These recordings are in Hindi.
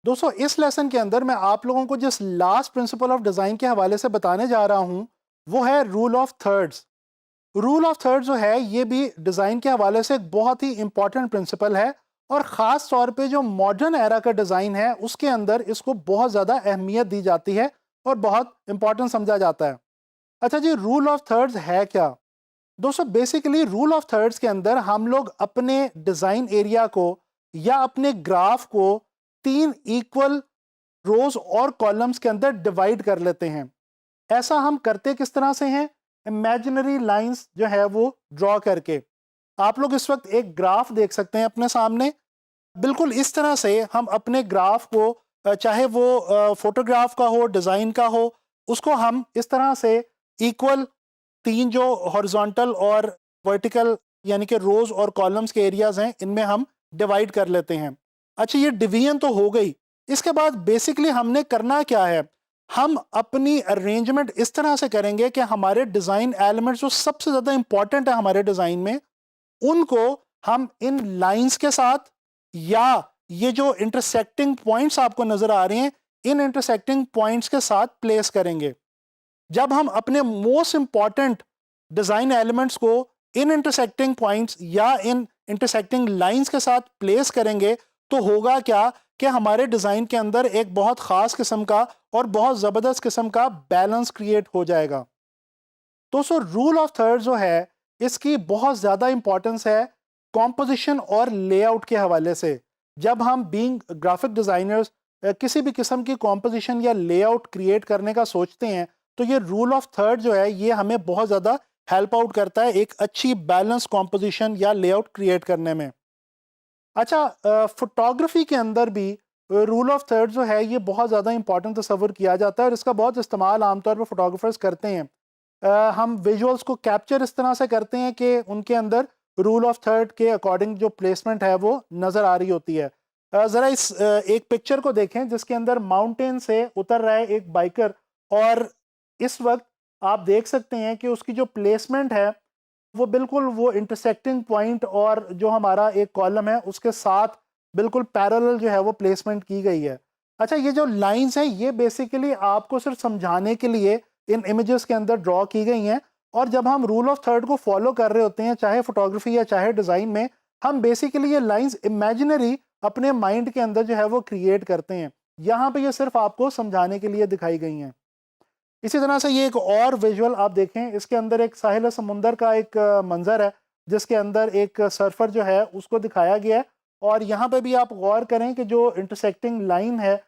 दोस्तों इस लेसन के अंदर मैं आप लोगों को जिस लास्ट प्रिंसिपल ऑफ डिज़ाइन के हवाले से बताने जा रहा हूं वो है rule of thirds. Rule of thirds जो है ये भी डिज़ाइन के हवाले से एक बहुत ही इंपॉर्टेंट प्रिंसिपल है और ख़ास तौर पे जो मॉडर्न एरा का डिज़ाइन है उसके अंदर इसको बहुत ज़्यादा अहमियत दी जाती है और बहुत इंपॉर्टेंट समझा जाता है। अच्छा जी, रूल ऑफ थर्ड्स है क्या? दोस्तों बेसिकली रूल ऑफ थर्ड्स के अंदर हम लोग अपने डिज़ाइन एरिया को या अपने ग्राफ को 3 इक्वल रोज और कॉलम्स के अंदर डिवाइड कर लेते हैं। ऐसा हम करते किस तरह से हैं? इमेजिनरी लाइंस जो है वो ड्रॉ करके। आप लोग इस वक्त एक ग्राफ देख सकते हैं अपने सामने। बिल्कुल इस तरह से हम अपने ग्राफ को चाहे वो फोटोग्राफ का हो, डिज़ाइन का हो, उसको हम इस तरह से इक्वल 3 जो हॉरिजॉन्टल और वर्टिकल यानी कि रोज और कॉलम्स के एरियाज हैं इनमें हम डिवाइड कर लेते हैं। अच्छा, ये डिवीजन तो हो गई। इसके बाद बेसिकली हमने करना क्या है? हम अपनी अरेंजमेंट इस तरह से करेंगे कि हमारे डिज़ाइन एलिमेंट्स जो सबसे ज़्यादा इंपॉर्टेंट है हमारे डिज़ाइन में, उनको हम इन लाइंस के साथ या ये जो इंटरसेक्टिंग पॉइंट्स आपको नजर आ रहे हैं इन इंटरसेक्टिंग पॉइंट्स के साथ प्लेस करेंगे। जब हम अपने मोस्ट इंपॉर्टेंट डिजाइन एलिमेंट्स को इन इंटरसेक्टिंग पॉइंट्स या इन इंटरसेक्टिंग लाइंस के साथ प्लेस करेंगे तो होगा क्या कि हमारे डिजाइन के अंदर एक बहुत खास किस्म का और बहुत जबरदस्त किस्म का बैलेंस क्रिएट हो जाएगा। दोस्तों रूल ऑफ थर्ड जो है इसकी बहुत ज़्यादा इंपॉर्टेंस है कॉम्पोजिशन और लेआउट के हवाले से। जब हम बीइंग ग्राफिक डिज़ाइनर्स किसी भी किस्म की कॉम्पोजिशन या लेआउट क्रिएट करने का सोचते हैं तो ये रूल ऑफ थर्ड जो है ये हमें बहुत ज़्यादा हेल्प आउट करता है एक अच्छी बैलेंस कॉम्पोजिशन या लेआउट क्रिएट करने में। अच्छा, फोटोग्राफी के अंदर भी रूल ऑफ थर्ड जो है ये बहुत ज़्यादा इंपॉर्टेंट तस्वर किया जाता है और इसका बहुत इस्तेमाल आमतौर पर फोटोग्राफर्स करते हैं। हम विजुअल्स को कैप्चर इस तरह से करते हैं कि उनके अंदर रूल ऑफ थर्ड के अकॉर्डिंग जो प्लेसमेंट है वो नज़र आ रही होती है। ज़रा इस एक पिक्चर को देखें जिसके अंदर माउंटेन से उतर रहा है एक बाइकर और इस वक्त आप देख सकते हैं कि उसकी जो प्लेसमेंट है वो बिल्कुल वो इंटरसेक्टिंग पॉइंट और जो हमारा एक कॉलम है उसके साथ बिल्कुल पैरेलल जो है वो प्लेसमेंट की गई है। अच्छा, ये जो लाइंस हैं ये बेसिकली आपको सिर्फ समझाने के लिए इन इमेजेस के अंदर ड्रॉ की गई हैं और जब हम रूल ऑफ थर्ड को फॉलो कर रहे होते हैं चाहे फोटोग्राफी या चाहे डिज़ाइन में, हम बेसिकली ये लाइंस इमेजिनरी अपने माइंड के अंदर जो है वो क्रिएट करते हैं। यहाँ पे ये सिर्फ आपको समझाने के लिए दिखाई गई हैं। इसी तरह से ये एक और विजुअल आप देखें, इसके अंदर एक साहिल समुंदर का एक मंजर है जिसके अंदर एक सर्फर जो है उसको दिखाया गया है और यहाँ पे भी आप गौर करें कि जो इंटरसेक्टिंग लाइन है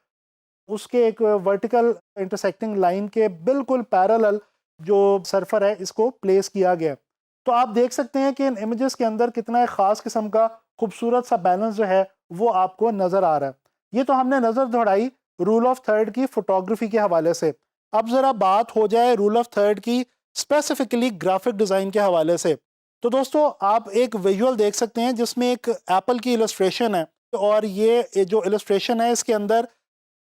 उसके एक वर्टिकल इंटरसेक्टिंग लाइन के बिल्कुल पैरेलल जो सर्फर है इसको प्लेस किया गया है। तो आप देख सकते हैं कि इन इमेजेस के अंदर कितना एक ख़ास किस्म का खूबसूरत सा बैलेंस जो है वो आपको नज़र आ रहा है। ये तो हमने नज़र दौड़ाई रूल ऑफ थर्ड की फोटोग्राफी के हवाले से। अब ज़रा बात हो जाए रूल ऑफ थर्ड की स्पेसिफिकली ग्राफिक डिज़ाइन के हवाले से। तो दोस्तों आप एक विजुअल देख सकते हैं जिसमें एक एप्पल की इलस्ट्रेशन है और ये जो इलस्ट्रेशन है इसके अंदर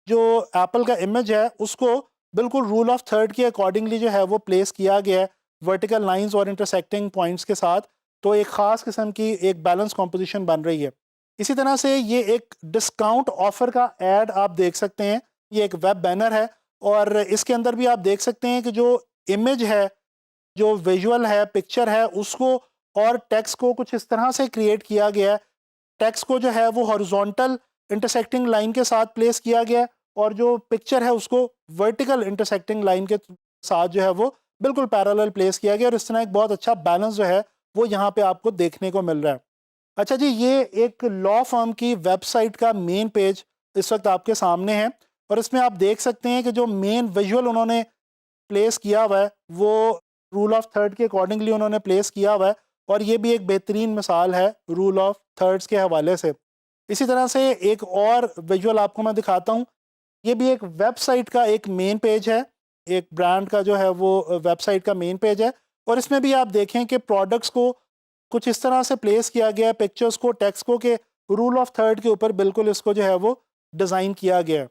जो एप्पल का इमेज है उसको बिल्कुल रूल ऑफ थर्ड के अकॉर्डिंगली जो है वो प्लेस किया गया है वर्टिकल लाइंस और इंटरसेक्टिंग पॉइंट्स के साथ। तो एक ख़ास किस्म की एक बैलेंस कॉम्पोजिशन बन रही है। इसी तरह से ये एक डिस्काउंट ऑफर का एड आप देख सकते हैं, ये एक वेब बैनर है और इसके अंदर भी आप देख सकते हैं कि जो इमेज है, जो विजुअल है, पिक्चर है, उसको और टेक्स्ट को कुछ इस तरह से क्रिएट किया गया है। टेक्स्ट को जो है वो हॉरिजॉन्टल इंटरसेक्टिंग लाइन के साथ प्लेस किया गया है और जो पिक्चर है उसको वर्टिकल इंटरसेक्टिंग लाइन के साथ जो है वो बिल्कुल पैरेलल प्लेस किया गया और इस तरह एक बहुत अच्छा बैलेंस जो है वो यहाँ पे आपको देखने को मिल रहा है। अच्छा जी, ये एक लॉ फर्म की वेबसाइट का मेन पेज इस वक्त आपके सामने है और इसमें आप देख सकते हैं कि जो मेन विजुअल उन्होंने प्लेस किया हुआ है वो रूल ऑफ थर्ड के अकॉर्डिंगली उन्होंने प्लेस किया हुआ है और ये भी एक बेहतरीन मिसाल है रूल ऑफ थर्ड्स के हवाले से। इसी तरह से एक और विजुअल आपको मैं दिखाता हूँ। ये भी एक वेबसाइट का एक मेन पेज है एक ब्रांड का जो है वो वेबसाइट का मेन पेज है, और इसमें भी आप देखें कि प्रोडक्ट्स को कुछ इस तरह से प्लेस किया गया है, पिक्चर्स को, टेक्स्ट को, कि रूल ऑफ थर्ड के ऊपर बिल्कुल इसको जो है वो डिज़ाइन किया गया है।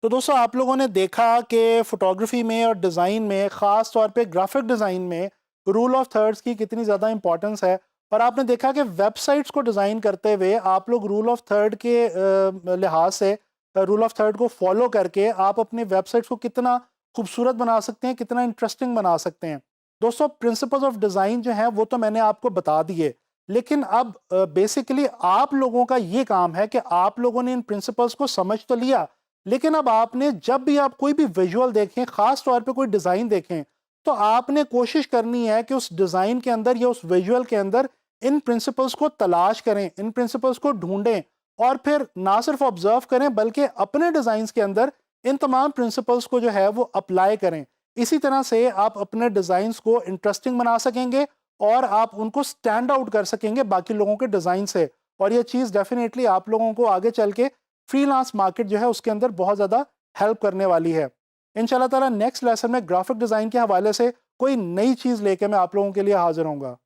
तो दोस्तों आप लोगों ने देखा कि फोटोग्राफी में और डिज़ाइन में, ख़ास तौर पे ग्राफिक डिज़ाइन में, रूल ऑफ थर्ड्स की कितनी ज़्यादा इंपॉर्टेंस है। और आपने देखा कि वेबसाइट्स को डिज़ाइन करते हुए आप लोग रूल ऑफ थर्ड के लिहाज से, रूल ऑफ थर्ड को फॉलो करके आप अपने वेबसाइट्स को कितना खूबसूरत बना सकते हैं, कितना इंटरेस्टिंग बना सकते हैं। दोस्तों प्रिंसिपल्स ऑफ डिज़ाइन जो हैं वो तो मैंने आपको बता दिए, लेकिन अब बेसिकली आप लोगों का ये काम है कि आप लोगों ने इन प्रिंसिपल्स को समझ तो लिया, लेकिन अब आपने जब भी आप कोई भी विजुअल देखें, खास तौर पे कोई डिज़ाइन देखें, तो आपने कोशिश करनी है कि उस डिज़ाइन के अंदर या उस विजुअल के अंदर इन प्रिंसिपल्स को तलाश करें, इन प्रिंसिपल्स को ढूंढें, और फिर ना सिर्फ ऑब्जर्व करें बल्कि अपने डिज़ाइंस के अंदर इन तमाम प्रिंसिपल्स को जो है वो अप्लाई करें। इसी तरह से आप अपने डिज़ाइंस को इंटरेस्टिंग बना सकेंगे और आप उनको स्टैंड आउट कर सकेंगे बाकी लोगों के डिज़ाइन से। और ये चीज़ डेफिनेटली आप लोगों को आगे चल के फ्रीलांस मार्केट जो है उसके अंदर बहुत ज़्यादा हेल्प करने वाली है। इंशाल्लाह ताला नेक्स्ट लेसन में ग्राफिक डिज़ाइन के हवाले से कोई नई चीज़ लेके मैं आप लोगों के लिए हाजिर होऊंगा।